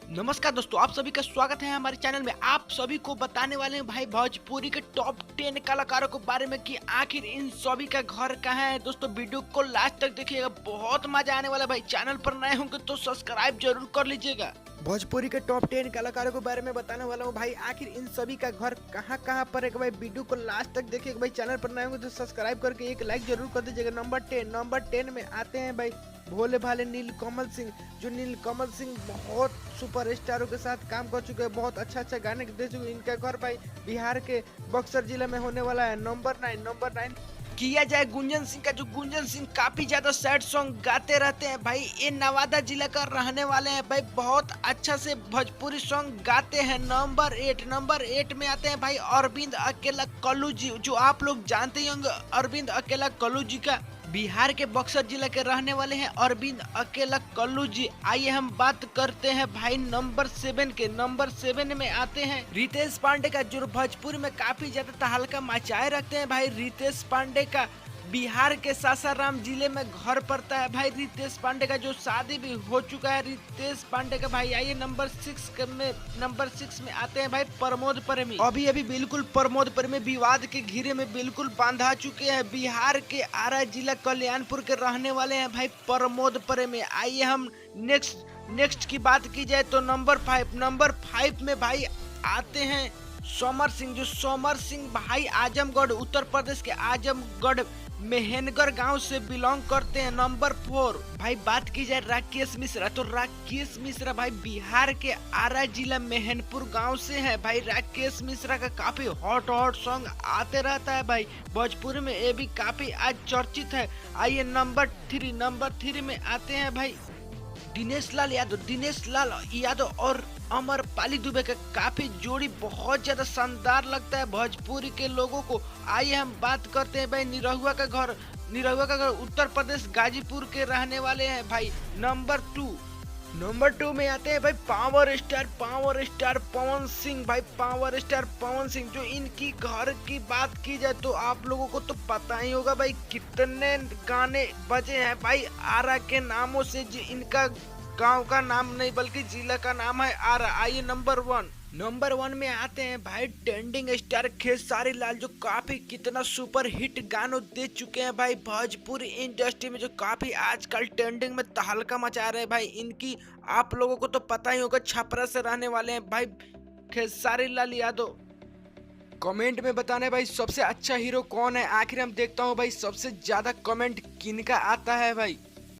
नमस्कार दोस्तों, आप सभी का स्वागत है हमारे चैनल में। आप सभी को बताने वाले हैं भाई भोजपुरी के टॉप 10 कलाकारों के बारे में कि आखिर इन सभी का घर कहाँ है। दोस्तों वीडियो को लास्ट तक देखिएगा, बहुत मजा आने वाला है भाई। चैनल पर नए होंगे तो सब्सक्राइब जरूर कर लीजिएगा। भोजपुरी के टॉप 10 कलाकारों के बारे में बताने वाला हूँ भाई, आखिर इन सभी का घर कहाँ कहाँ पर है भाई। वीडियो को लास्ट तक देखिएगा भाई। चैनल पर नए होंगे तो सब्सक्राइब करके एक लाइक जरूर कर दीजिएगा। नंबर 10 में आते हैं भाई भोले भाले नीलकमल सिंह। जो नीलकमल सिंह बहुत सुपर स्टारों के साथ काम कर चुके हैं, बहुत अच्छा गाने दे चुके हैं। इनका घर भाई बिहार के बक्सर जिले में होने वाला है। नंबर 9 किया जाए गुंजन सिंह का। जो गुंजन सिंह काफी ज्यादा सैड सॉन्ग गाते रहते हैं भाई। ये नवादा जिला का रहने वाले हैं भाई, बहुत अच्छा से भोजपुरी सॉन्ग गाते हैं। नंबर 8 में आते हैं भाई अरविंद अकेला कल्लू जी। जो आप लोग जानते ही होंगे अरविंद अकेला कल्लू जी का। बिहार के बक्सर जिला के रहने वाले हैं अरविंद अकेला कल्लू जी। आइए हम बात करते हैं भाई नंबर 7 के। नंबर 7 में आते हैं रितेश पांडे का, जो भोजपुरी में काफी ज्यादा तहलका मचाए रखते हैं भाई। रितेश पांडे का बिहार के सासाराम जिले में घर पड़ता है भाई। रितेश पांडे का जो शादी भी हो चुका है रितेश पांडे का भाई। आइए नंबर 6 में आते हैं भाई प्रमोद प्रेमी। अभी बिल्कुल प्रमोद प्रेमी विवाद के घेरे में बिल्कुल बांधा चुके हैं। बिहार के आरा जिला कल्याणपुर के रहने वाले हैं भाई प्रमोद प्रेमी। आइए हम नेक्स्ट की बात की जाए तो नंबर 5 में भाई आते हैं सोमर सिंह। जो सोमर सिंह भाई आजमगढ़ उत्तर प्रदेश के आजमगढ़ मेहनगर गांव से बिलोंग करते हैं। नंबर 4 भाई बात की जाए राकेश मिश्रा, तो राकेश मिश्रा भाई बिहार के आरा जिला मेहनपुर गांव से है भाई। राकेश मिश्रा का काफी हॉट सॉन्ग आते रहता है भाई भोजपुरी में, ये भी काफी आज चर्चित है। आइए नंबर 3 में आते हैं भाई दिनेश लाल यादव और अमरपाली दुबे का काफी जोड़ी बहुत ज्यादा शानदार लगता है भोजपुरी के लोगों को। आइए हम बात करते हैं भाई निरहुआ का घर उत्तर प्रदेश गाजीपुर के रहने वाले हैं भाई। नंबर 2 में आते हैं भाई पावर स्टार पवन सिंह भाई। पावर स्टार पवन सिंह, जो इनकी घर की बात की जाए तो आप लोगों को तो पता ही होगा भाई कितने गाने बजे हैं भाई आरा के नामों से। जो इनका गांव का नाम नहीं बल्कि जिला का नाम है आरा। आइए नंबर 1 में आते हैं भाई ट्रेंडिंग स्टार खेसारी लाल, जो काफी कितना सुपर हिट गानों दे चुके हैं भाई भोजपुरी इंडस्ट्री में, जो काफी आजकल ट्रेंडिंग में तहलका मचा रहे हैं भाई। इनकी आप लोगों को तो पता ही होगा, छपरा से रहने वाले हैं भाई खेसारी लाल यादव। कमेंट में बताना भाई सबसे अच्छा हीरो कौन है। आखिर हम देखता हूँ भाई सबसे ज्यादा कमेंट किनका आता है भाई।